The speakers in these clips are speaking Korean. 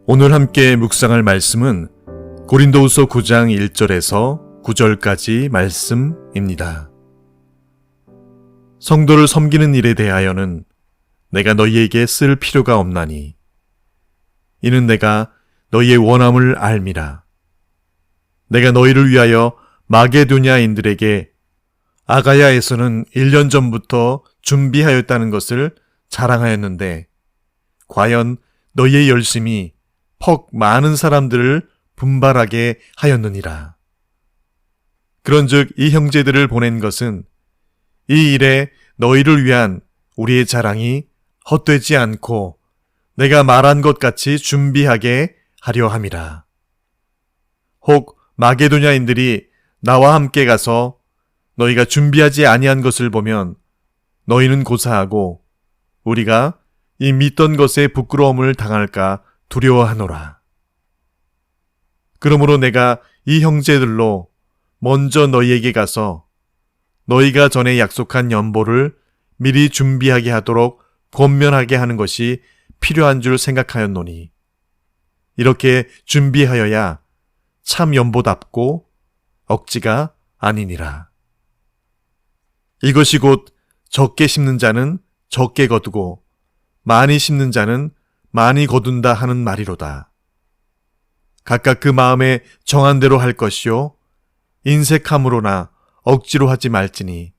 오늘 함께 묵상할 말씀은 고린도후서 9장 1절에서 9절까지 말씀입니다. 성도를 섬기는 일에 대하여는 내가 너희에게 쓸 필요가 없나니 이는 내가 너희의 원함을 알미라. 내가 너희를 위하여 마게도냐인들에게 아가야에서는 1년 전부터 준비하였다는 것을 자랑하였는데 과연 너희의 열심이 퍽 많은 사람들을 분발하게 하였느니라. 그런즉 이 형제들을 보낸 것은 이 일에 너희를 위한 우리의 자랑이 헛되지 않고 내가 말한 것 같이 준비하게 하려 함이라. 혹 마게도냐인들이 나와 함께 가서 너희가 준비하지 아니한 것을 보면 너희는 고사하고 우리가 이 믿던 것에 부끄러움을 당할까 두려워하노라. 그러므로 내가 이 형제들로 먼저 너희에게 가서 너희가 전에 약속한 연보를 미리 준비하게 하도록 권면하게 하는 것이 필요한 줄 생각하였노니 이렇게 준비하여야 참 연보답고 억지가 아니니라. 이것이 곧 적게 심는 자는 적게 거두고 많이 심는 자는 많이 거둔다 하는 말이로다. 각각 그 마음에 정한 대로 할 것이요 인색함으로나 억지로 하지 말지니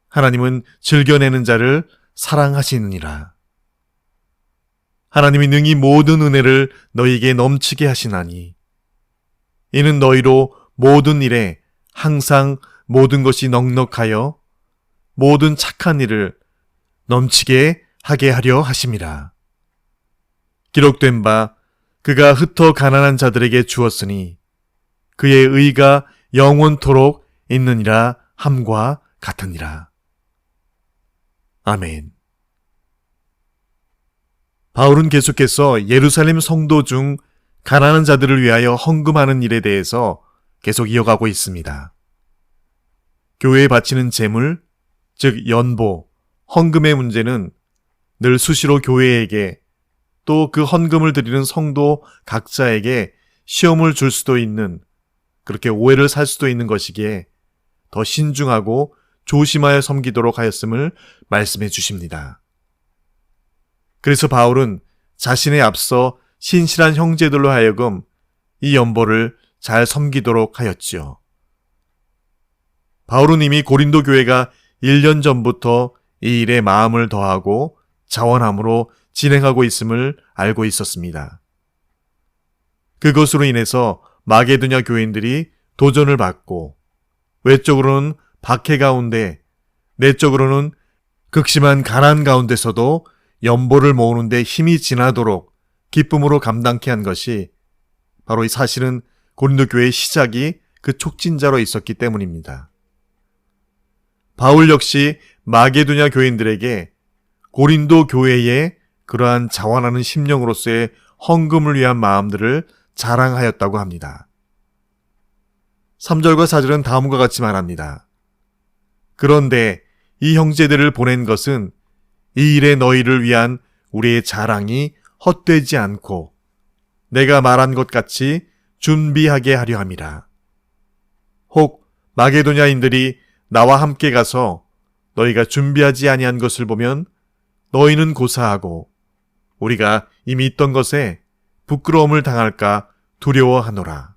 하나님은 즐겨내는 자를 사랑하시느니라. 하나님이 능히 모든 은혜를 너희에게 넘치게 하시나니 이는 너희로 모든 일에 항상 모든 것이 넉넉하여 모든 착한 일을 넘치게 하게 하려 하심이라. 기록된 바 그가 흩어 가난한 자들에게 주었으니 그의 의가 영원토록 있느니라 함과 같으니라. 아멘. 바울은 계속해서 예루살렘 성도 중 가난한 자들을 위하여 헌금하는 일에 대해서 계속 이어가고 있습니다. 교회에 바치는 제물, 즉 연보, 헌금의 문제는 늘 수시로 교회에게 또 그 헌금을 드리는 성도 각자에게 시험을 줄 수도 있는, 그렇게 오해를 살 수도 있는 것이기에 더 신중하고 조심하여 섬기도록 하였음을 말씀해 주십니다. 그래서 바울은 자신의 앞서 신실한 형제들로 하여금 이 연보를 잘 섬기도록 하였지요. 바울은 이미 고린도 교회가 1년 전부터 이 일에 마음을 더하고 자원함으로 진행하고 있음을 알고 있었습니다. 그것으로 인해서 마게도냐 교인들이 도전을 받고 외적으로는 박해 가운데 내적으로는 극심한 가난 가운데서도 연보를 모으는데 힘이 지나도록 기쁨으로 감당케 한 것이 바로 이 사실은 고린도 교회의 시작이 그 촉진자로 있었기 때문입니다. 바울 역시 마게도냐 교인들에게 고린도 교회의 그러한 자원하는 심령으로서의 헌금을 위한 마음들을 자랑하였다고 합니다. 3절과 4절은 다음과 같이 말합니다. 그런데 이 형제들을 보낸 것은 이 일에 너희를 위한 우리의 자랑이 헛되지 않고 내가 말한 것 같이 준비하게 하려 함이라. 혹 마게도냐인들이 나와 함께 가서 너희가 준비하지 아니한 것을 보면 너희는 고사하고 우리가 이미 있던 것에 부끄러움을 당할까 두려워하노라.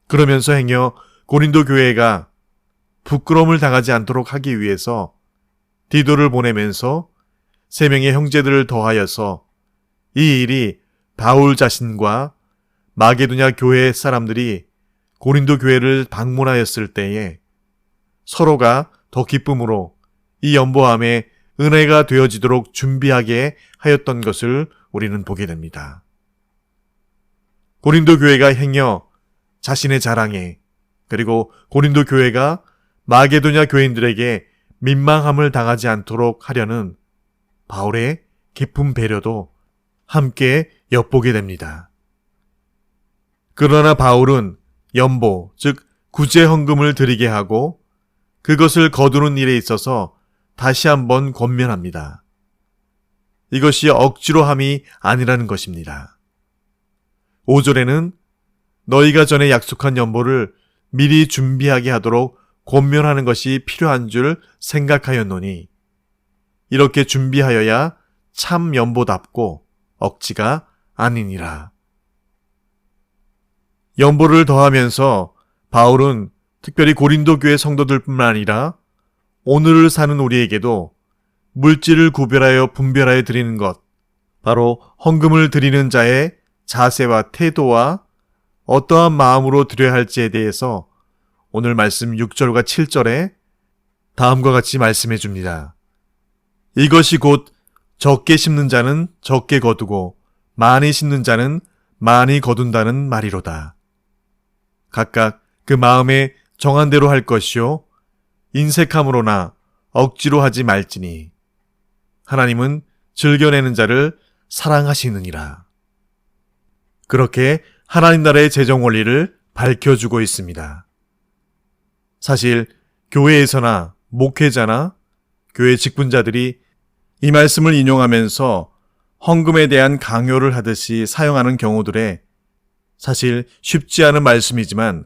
그러면서 행여 고린도 교회가 부끄러움을 당하지 않도록 하기 위해서 디도를 보내면서 3명의 형제들을 더하여서 이 일이 바울 자신과 마게도냐 교회 사람들이 고린도 교회를 방문하였을 때에 서로가 더 기쁨으로 이 연보함에 은혜가 되어지도록 준비하게 하였던 것을 우리는 보게 됩니다. 고린도 교회가 행여 자신의 자랑에 그리고 고린도 교회가 마게도냐 교인들에게 민망함을 당하지 않도록 하려는 바울의 깊은 배려도 함께 엿보게 됩니다. 그러나 바울은 연보, 즉 구제 헌금을 드리게 하고 그것을 거두는 일에 있어서 다시 한번 권면합니다. 이것이 억지로 함이 아니라는 것입니다. 5절에는 너희가 전에 약속한 연보를 미리 준비하게 하도록 권면하는 것이 필요한 줄 생각하였노니 이렇게 준비하여야 참 연보답고 억지가 아니니라. 연보를 더하면서 바울은 특별히 고린도 교회 성도들뿐만 아니라 오늘을 사는 우리에게도 물질을 구별하여 분별하여 드리는 것, 바로 헌금을 드리는 자의 자세와 태도와 어떠한 마음으로 드려야 할지에 대해서 오늘 말씀 6절과 7절에 다음과 같이 말씀해 줍니다. 이것이 곧 적게 심는 자는 적게 거두고 많이 심는 자는 많이 거둔다는 말이로다. 각각 그 마음에 정한 대로 할 것이요 인색함으로나 억지로 하지 말지니 하나님은 즐겨내는 자를 사랑하시느니라. 그렇게 하나님 나라의 재정 원리를 밝혀주고 있습니다. 사실 교회에서나 목회자나 교회 직분자들이 이 말씀을 인용하면서 헌금에 대한 강요를 하듯이 사용하는 경우들에 사실 쉽지 않은 말씀이지만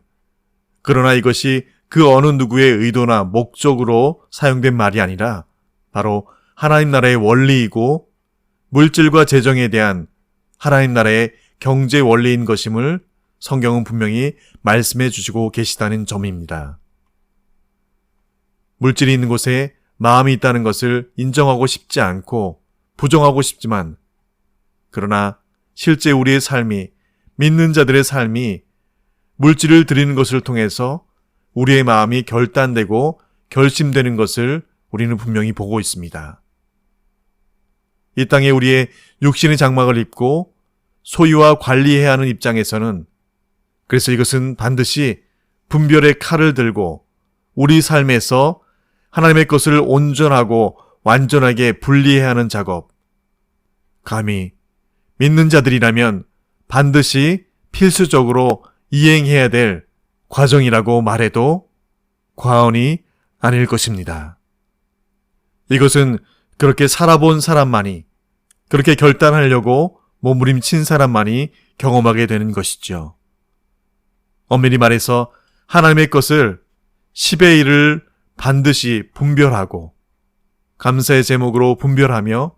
그러나 이것이 그 어느 누구의 의도나 목적으로 사용된 말이 아니라 바로 하나님 나라의 원리이고 물질과 재정에 대한 하나님 나라의 경제 원리인 것임을 성경은 분명히 말씀해 주시고 계시다는 점입니다. 물질이 있는 곳에 마음이 있다는 것을 인정하고 싶지 않고 부정하고 싶지만 그러나 실제 우리의 삶이 믿는 자들의 삶이 물질을 드리는 것을 통해서 우리의 마음이 결단되고 결심되는 것을 우리는 분명히 보고 있습니다. 이 땅에 우리의 육신의 장막을 입고 소유와 관리해야 하는 입장에서는 그래서 이것은 반드시 분별의 칼을 들고 우리 삶에서 하나님의 것을 온전하고 완전하게 분리해야 하는 작업, 감히 믿는 자들이라면 반드시 필수적으로 이행해야 될 과정이라고 말해도 과언이 아닐 것입니다. 이것은 그렇게 살아본 사람만이, 그렇게 결단하려고 몸부림친 사람만이 경험하게 되는 것이죠. 엄밀히 말해서 하나님의 것을 10의 1을 반드시 분별하고 감사의 제목으로 분별하며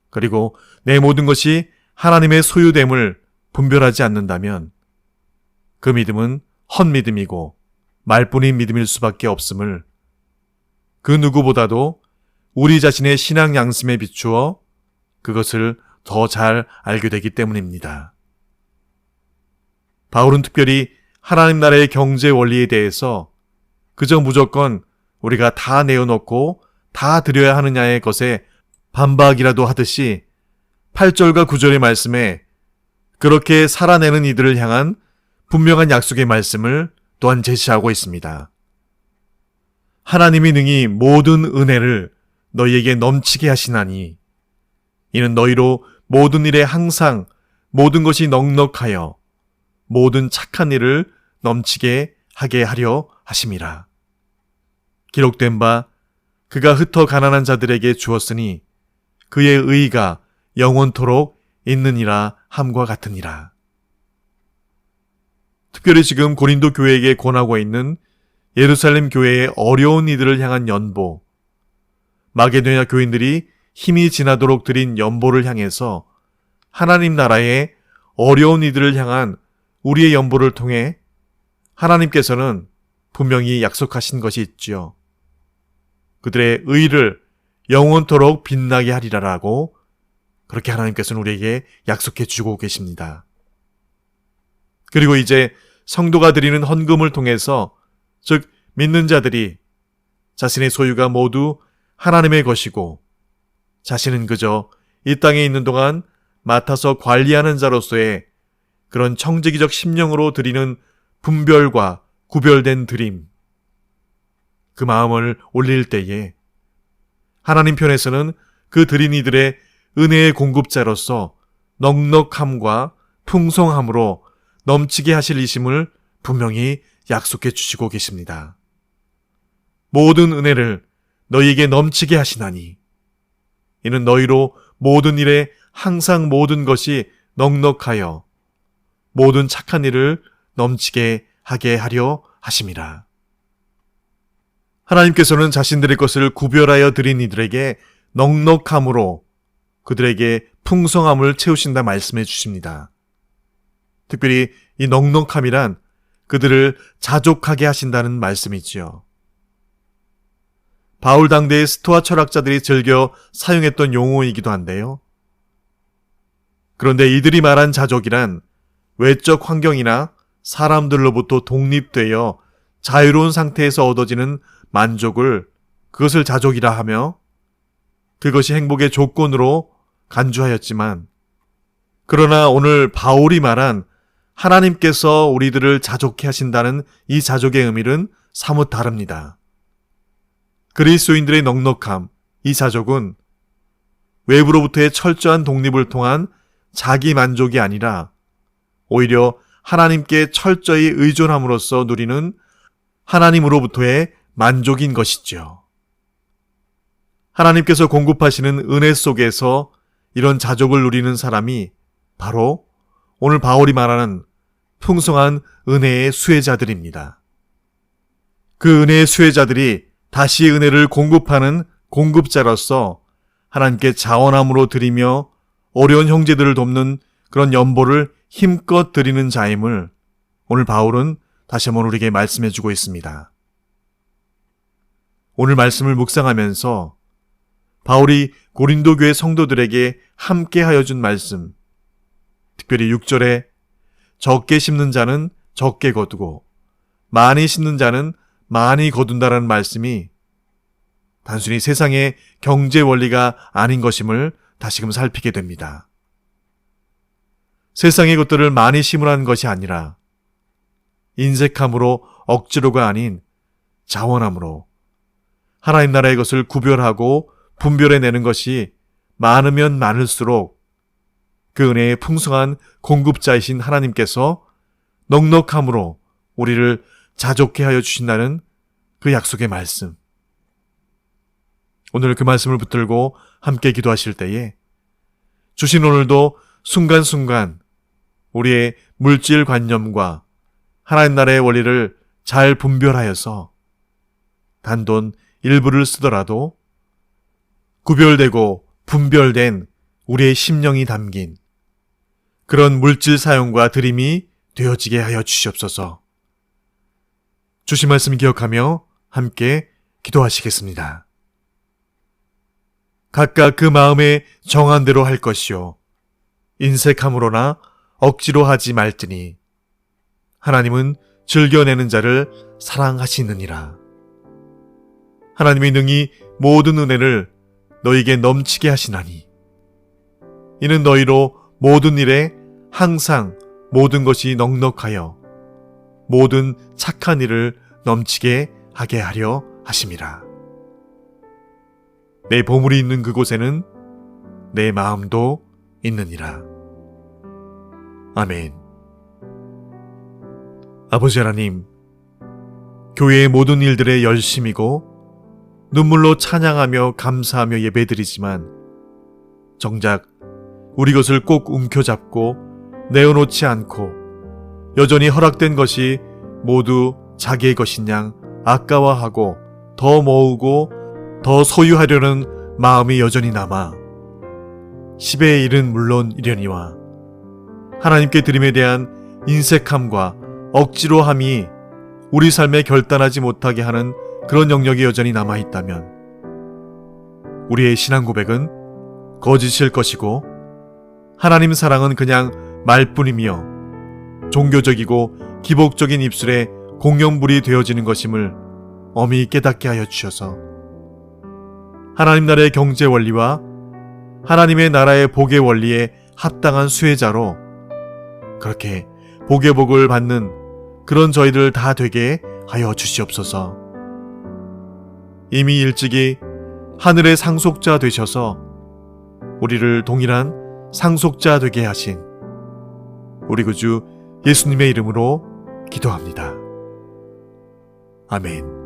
그리고 내 모든 것이 하나님의 소유됨을 분별하지 않는다면 그 믿음은 헛믿음이고 말뿐인 믿음일 수밖에 없음을 그 누구보다도 우리 자신의 신앙 양심에 비추어 그것을 더 잘 알게 되기 때문입니다. 바울은 특별히 하나님 나라의 경제 원리에 대해서 그저 무조건 우리가 다 내어놓고 다 드려야 하느냐의 것에 반박이라도 하듯이 8절과 9절의 말씀에 그렇게 살아내는 이들을 향한 분명한 약속의 말씀을 또한 제시하고 있습니다. 하나님이 능히 모든 은혜를 너희에게 넘치게 하시나니 이는 너희로 모든 일에 항상 모든 것이 넉넉하여 모든 착한 일을 넘치게 하게 하려 하심이라. 기록된 바 그가 흩어 가난한 자들에게 주었으니 그의 의가 영원토록 있느니라 함과 같으니라. 특별히 지금 고린도 교회에게 권하고 있는 예루살렘 교회의 어려운 이들을 향한 연보, 마게도냐 교인들이 힘이 지나도록 드린 연보를 향해서 하나님 나라의 어려운 이들을 향한 우리의 연보를 통해 하나님께서는 분명히 약속하신 것이 있지요. 그들의 의를 영원토록 빛나게 하리라라고 그렇게 하나님께서는 우리에게 약속해 주고 계십니다. 그리고 이제 성도가 드리는 헌금을 통해서 즉 믿는 자들이 자신의 소유가 모두 하나님의 것이고 자신은 그저 이 땅에 있는 동안 맡아서 관리하는 자로서의 그런 청지기적 심령으로 드리는 분별과 구별된 드림, 그 마음을 올릴 때에 하나님 편에서는 그 드린 이들의 은혜의 공급자로서 넉넉함과 풍성함으로 넘치게 하실 이심을 분명히 약속해 주시고 계십니다. 모든 은혜를 너희에게 넘치게 하시나니 이는 너희로 모든 일에 항상 모든 것이 넉넉하여 모든 착한 일을 넘치게 하게 하려 하심이라. 하나님께서는 자신들의 것을 구별하여 드린 이들에게 넉넉함으로 그들에게 풍성함을 채우신다 말씀해 주십니다. 특별히 이 넉넉함이란 그들을 자족하게 하신다는 말씀이지요. 바울 당대의 스토아 철학자들이 즐겨 사용했던 용어이기도 한데요. 그런데 이들이 말한 자족이란 외적 환경이나 사람들로부터 독립되어 자유로운 상태에서 얻어지는 만족을 그것을 자족이라 하며 그것이 행복의 조건으로 간주하였지만, 그러나 오늘 바울이 말한 하나님께서 우리들을 자족해 하신다는 이 자족의 의미는 사뭇 다릅니다. 그리스도인들의 넉넉함, 이 자족은 외부로부터의 철저한 독립을 통한 자기 만족이 아니라 오히려 하나님께 철저히 의존함으로써 누리는 하나님으로부터의 만족인 것이죠. 하나님께서 공급하시는 은혜 속에서 이런 자족을 누리는 사람이 바로 오늘 바울이 말하는 풍성한 은혜의 수혜자들입니다. 그 은혜의 수혜자들이 다시 은혜를 공급하는 공급자로서 하나님께 자원함으로 드리며 어려운 형제들을 돕는 그런 연보를 힘껏 드리는 자임을 오늘 바울은 다시 한번 우리에게 말씀해 주고 있습니다. 오늘 말씀을 묵상하면서 바울이 고린도 교회 성도들에게 함께 하여 준 말씀, 특별히 6절에 적게 심는 자는 적게 거두고 많이 심는 자는 많이 거둔다라는 말씀이 단순히 세상의 경제 원리가 아닌 것임을 다시금 살피게 됩니다. 세상의 것들을 많이 심으라는 것이 아니라 인색함으로 억지로가 아닌 자원함으로 하나님 나라의 것을 구별하고 분별해내는 것이 많으면 많을수록 그 은혜의 풍성한 공급자이신 하나님께서 넉넉함으로 우리를 자족해 하여 주신다는 그 약속의 말씀. 오늘 그 말씀을 붙들고 함께 기도하실 때에 주신 오늘도 순간순간 우리의 물질 관념과 하나님 나라의 원리를 잘 분별하여서 단돈 일부를 쓰더라도 구별되고 분별된 우리의 심령이 담긴 그런 물질 사용과 드림이 되어지게 하여 주시옵소서. 주신 말씀 기억하며 함께 기도하시겠습니다. 각각 그 마음에 정한 대로 할 것이요 인색함으로나 억지로 하지 말지니 하나님은 즐겨내는 자를 사랑하시느니라. 하나님의 능히 모든 은혜를 너희에게 넘치게 하시나니 이는 너희로 모든 일에 항상 모든 것이 넉넉하여 모든 착한 일을 넘치게 하게 하려 하심이라. 내 보물이 있는 그곳에는 내 마음도 있느니라. 아멘. 아버지 하나님, 교회의 모든 일들에 열심이고 눈물로 찬양하며 감사하며 예배드리지만 정작 우리 것을 꼭 움켜잡고 내어놓지 않고 여전히 허락된 것이 모두 자기의 것인 양 아까워하고 더 모으고 더 소유하려는 마음이 여전히 남아 10의 일은 물론 이려니와 하나님께 드림에 대한 인색함과 억지로함이 우리 삶에 결단하지 못하게 하는 그런 영역이 여전히 남아있다면 우리의 신앙 고백은 거짓일 것이고 하나님 사랑은 그냥 말뿐이며 종교적이고 기복적인 입술에 공연불이 되어지는 것임을 엄히 깨닫게 하여 주셔서 하나님 나라의 경제 원리와 하나님의 나라의 복의 원리에 합당한 수혜자로 그렇게 복의 복을 받는 그런 저희들 다 되게 하여 주시옵소서. 이미 일찍이 하늘의 상속자 되셔서 우리를 동일한 상속자 되게 하신 우리 구주 예수님의 이름으로 기도합니다. 아멘.